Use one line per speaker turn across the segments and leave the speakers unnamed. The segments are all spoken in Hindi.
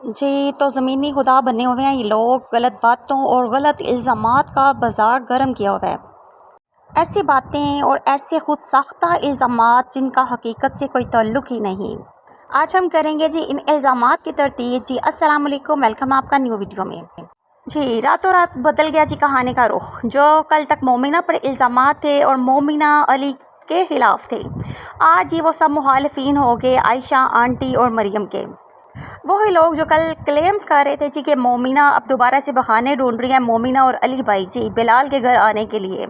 जी, तो ज़मीनी खुदा बने हुए हैं ये लोग, गलत बातों और गलत इल्ज़ामात का बाज़ार गर्म किया हुआ है। ऐसी बातें और ऐसे खुद साख्ता इल्ज़ामात जिनका हकीकत से कोई ताल्लुक़ ही नहीं। आज हम करेंगे जी इन इल्ज़ामात की तरतीब। जी अस्सलाम वालेकुम, वेलकम आपका न्यू वीडियो में। जी, रातों रात बदल गया जी कहानी का रुख। जो कल तक मोमिना पर इल्ज़ामात थे और मोमिना अली के ख़िलाफ़ थे, आज ही वो सब मुखालिफिन हो गए आयशा आंटी और मरियम के। वही लोग जो कल क्लेम्स कर रहे थे जी कि मोमिना अब दोबारा से बहाने ढूंढ रही है, मोमिना और अली भाई जी बिलाल के घर आने के लिए।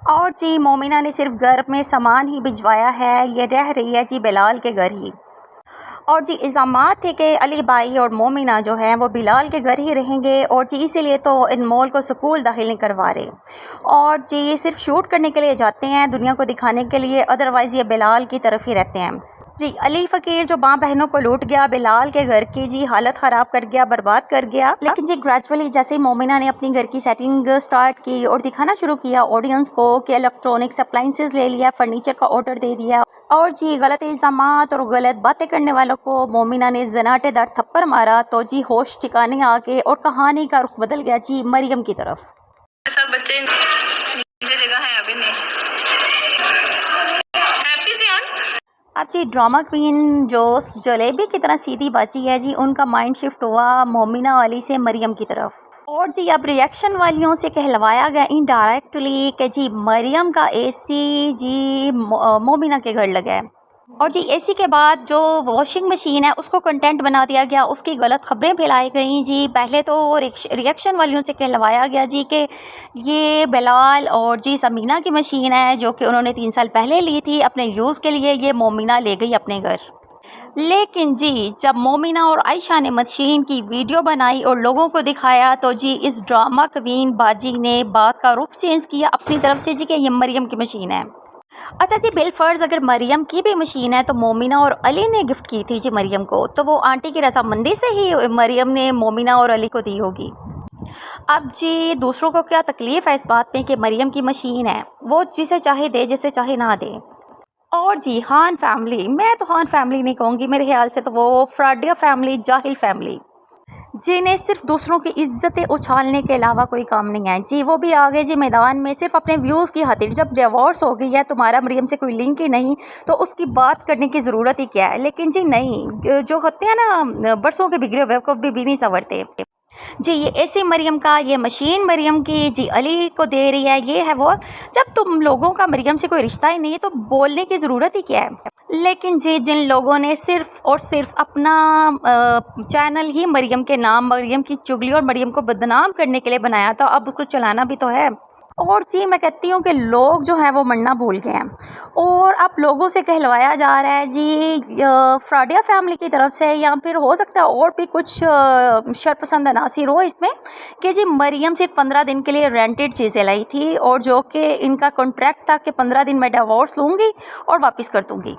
और जी मोमिना ने सिर्फ घर में सामान ही भिजवाया है, ये रह रही है जी बिलाल के घर ही। और जी इल्ज़ामात थे कि अली भाई और मोमिना जो है वो बिलाल के घर ही रहेंगे और जी इसीलिए तो इनमोल को स्कूल दाखिल नहीं करवा रहे। और जी ये सिर्फ शूट करने के लिए जाते हैं, दुनिया को दिखाने के लिए, अदरवाइज़ ये बिलाल की तरफ ही रहते हैं। जी अली फ़कीर जो माँ बहनों को लूट गया, बिलाल के घर की जी हालत ख़राब कर गया, बर्बाद कर गया। लेकिन जी ग्रेजुअली जैसे ही मोमिना ने अपनी घर की सेटिंग स्टार्ट की और दिखाना शुरू किया ऑडियंस को कि इलेक्ट्रॉनिक्स अप्लाइंसेस ले लिया, फर्नीचर का ऑर्डर दे दिया और जी गलत इल्ज़ामात और गलत बातें करने वालों को मोमिना ने जनाटेदार थप्पड़ मारा, तो जी होश ठिकाने आ गए और कहानी का रुख बदल गया जी मरियम की तरफ।
सब बच्चे जगह है अभी नहीं हैप्पी थे यार।
अब जी ड्रामा क्वीन जो जलेबी की तरह सीधी बाजी है जी, उनका माइंड शिफ्ट हुआ मोमिना वाली से मरियम की तरफ। और जी अब रिएक्शन वालियों से कहलवाया गया इनडायरेक्टली कि जी मरियम का एसी जी मोमिना के घर लगा है। और जी एसी के बाद जो वॉशिंग मशीन है उसको कंटेंट बना दिया गया, उसकी गलत खबरें फैलाई गई जी। पहले तो रिएक्शन वालियों से कहलवाया गया जी कि ये बिलाल और जी समीना की मशीन है जो कि उन्होंने 3 साल पहले ली थी अपने यूज़ के लिए, ये मोमिना ले गई अपने घर। लेकिन जी जब मोमिना और आयशा ने मशीन की वीडियो बनाई और लोगों को दिखाया, तो जी इस ड्रामा क्वीन बाजी ने बात का रुख चेंज किया अपनी तरफ से जी कि ये मरियम की मशीन है। अच्छा जी बिलफर्ज अगर मरियम की भी मशीन है तो मोमिना और अली ने गिफ्ट की थी जी मरियम को, तो वो आंटी की रजामंदी से ही मरियम ने मोमिना और अली को दी होगी। अब जी दूसरों को क्या तकलीफ़ है इस बात में कि मरियम की मशीन है, वो जिसे चाहे दे जिसे चाहे ना दे। और जी खान फैमिली, मैं तो खान फैमिली नहीं कहूँगी, मेरे ख्याल से तो वो फ्राडिया फैमिली, जाहिल फैमिली, जिन्हें सिर्फ दूसरों की इज्जतें उछालने के अलावा कोई काम नहीं है जी। वो भी आ गए जी मैदान में सिर्फ अपने व्यूज़ की खातिर। जब डिवोर्स हो गई है, तुम्हारा मरियम से कोई लिंक ही नहीं, तो उसकी बात करने की ज़रूरत ही क्या है। लेकिन जी नहीं, जो होते हैं ना बरसों के बिगड़े हुए को भी नहीं संवरते जी। ये ऐसी मरियम का, ये मशीन मरियम की जी अली को दे रही है, ये है वो। जब तुम लोगों का मरियम से कोई रिश्ता ही नहीं है तो बोलने की ज़रूरत ही क्या है। लेकिन जी जिन लोगों ने सिर्फ़ और सिर्फ अपना चैनल ही मरियम के नाम, मरियम की चुगली और मरियम को बदनाम करने के लिए बनाया था, अब उसको चलाना भी तो है। और जी मैं कहती हूँ कि लोग जो हैं वो मरना भूल गए हैं और अब लोगों से कहलवाया जा रहा है जी फ्राडिया फैमिली की तरफ से, या फिर हो सकता है और भी कुछ शरपसंद अनासिर हो इसमें, कि जी मरियम सिर्फ 15 दिन के लिए रेंटेड चीज़ें लाई थी और जो कि इनका कॉन्ट्रैक्ट था कि 15 दिन में डिवोर्स लूँगी और वापस कर दूँगी।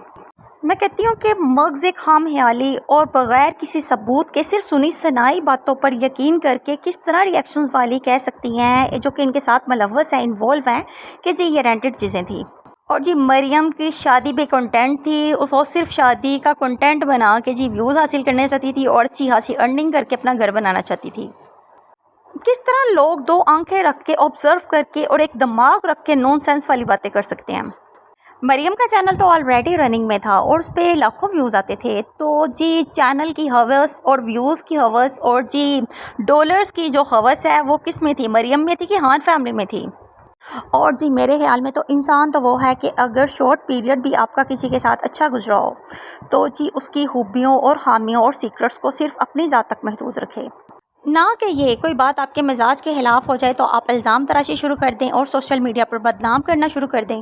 मैं कहती हूँ कि मग़ज़ खाम ख्याली और बग़ैर किसी सबूत के सिर्फ सुनी सुनाई बातों पर यकीन करके किस तरह रिएक्शंस वाली कह सकती हैं जो कि इनके साथ मुलव्वस हैं, इन्वॉल्व हैं, कि जी ये रेंटेड चीज़ें थी। और जी मरियम की शादी भी कंटेंट थी, वो सिर्फ शादी का कंटेंट बना के जी व्यूज़ हासिल करना चाहती थी और अच्छी खासी अर्निंग करके अपना घर बनाना चाहती थी। किस तरह लोग 2 आंखें रख के ऑब्जर्व करके और एक दिमाग रख के नॉनसेंस वाली बातें कर सकते हैं। मरियम का चैनल तो ऑलरेडी रनिंग में था और उस पर लाखों व्यूज़ आते थे, तो जी चैनल की हवस और व्यूज़ की हवस और जी डॉलर्स की जो हवस है वो किस में थी, मरियम में थी कि खान फैमिली में थी। और जी मेरे ख्याल में तो इंसान तो वो है कि अगर शॉर्ट पीरियड भी आपका किसी के साथ अच्छा गुजरा हो तो जी उसकी खूबियों और खामियों और सीक्रेट्स को सिर्फ अपनी ज़ात तक महदूद रखे, ना कि ये कोई बात आपके मिजाज के खिलाफ हो जाए तो आप इल्ज़ाम तराशी शुरू कर दें और सोशल मीडिया पर बदनाम करना शुरू कर दें।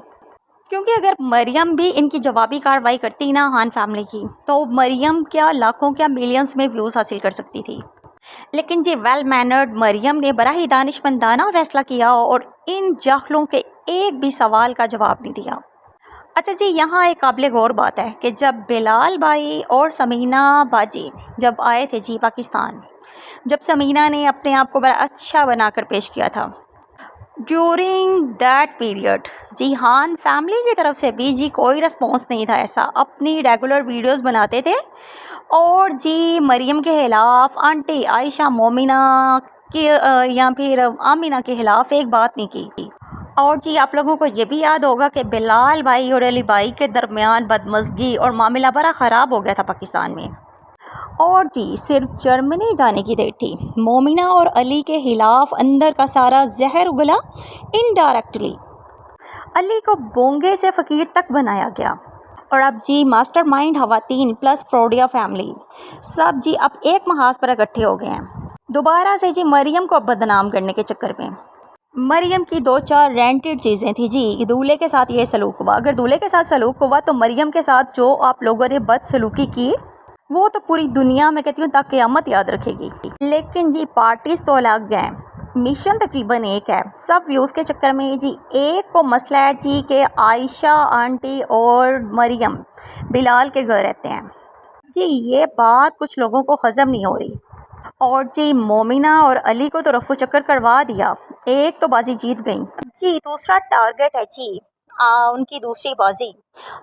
क्योंकि अगर मरियम भी इनकी जवाबी कार्रवाई करती ना खान फैमिली की, तो मरियम क्या लाखों क्या मिलियंस में व्यूज़ हासिल कर सकती थी। लेकिन जी वेल मैनर्ड मरियम ने बड़ा ही दानिशमंदाना फैसला किया और इन जाहलों के एक भी सवाल का जवाब नहीं दिया। अच्छा जी यहाँ एक काबिल गौर बात है कि जब बिलाल भाई और समीना बाजी जब आए थे जी पाकिस्तान, जब समीना ने अपने आप को बड़ा अच्छा बनाकर पेश किया था ड्यूरिंग दैट पीरियड जी हान फैमिली की तरफ से भी जी कोई रिस्पॉन्स नहीं था ऐसा, अपनी रेगुलर वीडियोस बनाते थे और जी मरियम के ख़िलाफ़ आंटी आयशा मोमिना के या फिर आमिना के ख़िलाफ़ एक बात नहीं की। और जी आप लोगों को ये भी याद होगा कि बिलाल भाई और अली भाई के दरमियान बदमज़गी और मामला बड़ा ख़राब हो गया था पाकिस्तान में। और जी सिर्फ जर्मनी जाने की देर थी, मोमिना और अली के खिलाफ अंदर का सारा जहर उगला इनडायरेक्टली। अली को बोंगे से फ़कीर तक बनाया गया और अब जी मास्टरमाइंड खवातीन प्लस फ्रोडिया फैमिली सब जी अब एक महाज पर इकट्ठे हो गए हैं दोबारा से जी मरियम को बदनाम करने के चक्कर में। मरियम की 2-4 रेंटेड चीज़ें थी जी, दूल्हे के साथ ये सलूक हुआ, अगर दूल्हे के साथ सलूक हुआ तो मरियम के साथ जो आप लोगों ने बदसलूकी की वो तो पूरी दुनिया में कहती हूँ तक क़यामत याद रखेगी। लेकिन जी पार्टीज तो अलग हैं, मिशन तकरीबन एक है। सब व्यूज़ के चक्कर में जी एक को मसला है जी कि आयशा आंटी और मरियम बिलाल के घर रहते हैं जी, ये बात कुछ लोगों को हज़म नहीं हो रही। और जी मोमिना और अली को तो रफू चक्कर करवा दिया, एक तो बाजी जीत गई जी, दूसरा टारगेट है जी उनकी दूसरी बाजी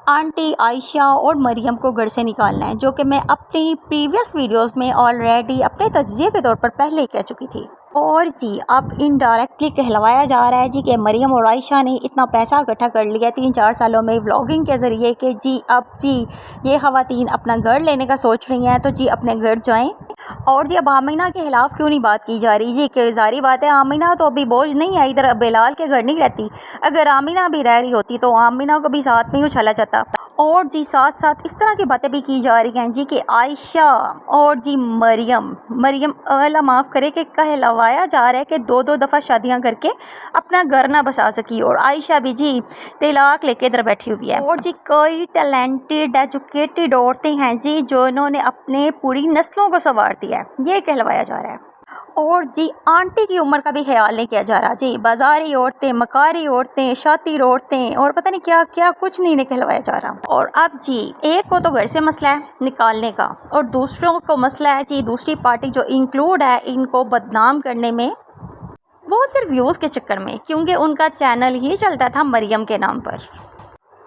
आंटी आयशा और मरियम को घर से निकालना है, जो कि मैं अपनी प्रीवियस वीडियोस में ऑलरेडी अपने तज्ज़िये के तौर पर पहले ही कह चुकी थी। और जी अब इनडायरेक्टली कहलवाया जा रहा है जी कि मरियम और आयशा ने इतना पैसा इकट्ठा कर लिया 3-4 सालों में व्लॉगिंग के ज़रिए कि जी अब जी ये ख़वातीन अपना घर लेने का सोच रही हैं, तो जी अपने घर जाएं। और जी अब आमिना के खिलाफ़ क्यों नहीं बात की जा रही जी, कि जारी बात है आमिना तो अभी बोझ नहीं है, इधर बिलाल के घर नहीं रहती, अगर आमिना भी रह रही होती तो आमिना को भी साथ में ही उछाला जाता। और जी साथ साथ इस तरह की बातें भी की जा रही हैं जी कि आयशा और जी मरियम अल्लाह माफ़ करे कि कहलवाया जा रहा है कि 2-2 दफ़ा शादियां करके अपना घर ना बसा सकी, और आयशा भी जी तलाक लेके इधर बैठी हुई है। और जी कई टैलेंटेड एजुकेटेड औरतें हैं जी जो इन्होंने अपने पूरी नस्लों को संवार दिया है, ये कहलवाया जा रहा है। और जी आंटी की उम्र का भी ख्याल नहीं किया जा रहा जी, बाजारी औरतें, मकारी औरतें, शातिर औरतें और पता नहीं क्या क्या कुछ नहीं निकलवाया जा रहा। और अब जी एक को तो घर से मसला है निकालने का और दूसरों को मसला है जी दूसरी पार्टी जो इंक्लूड है इनको बदनाम करने में, वो सिर्फ व्यूज़ के चक्कर में, क्योंकि उनका चैनल ही चलता था मरियम के नाम पर।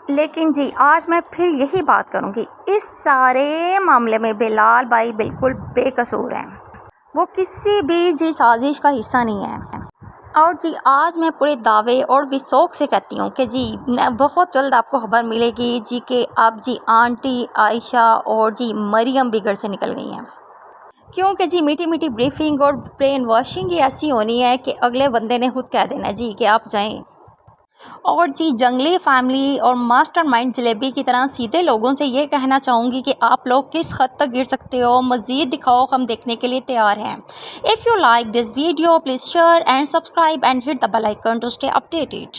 लेकिन जी आज मैं फिर यही बात करूँगी, इस सारे मामले में बिलाल भाई बिल्कुल बेकसूर हैं, वो किसी भी जी साजिश का हिस्सा नहीं है। और जी आज मैं पूरे दावे और विश्वास से कहती हूँ कि जी बहुत जल्द आपको खबर मिलेगी जी कि अब जी आंटी आयशा और जी मरियम भी घर से निकल गई हैं, क्योंकि जी मीठी मीठी ब्रीफिंग और ब्रेन वॉशिंग ही ऐसी होनी है कि अगले बंदे ने खुद कह देना जी कि आप जाएं। और जी जंगली फैमिली और मास्टरमाइंड जलेबी की तरह सीधे लोगों से ये कहना चाहूँगी कि आप लोग किस हद तक गिर सकते हो, मज़ीद दिखाओ, हम देखने के लिए तैयार हैं। If you like this video please share and subscribe and hit the bell icon to stay updated.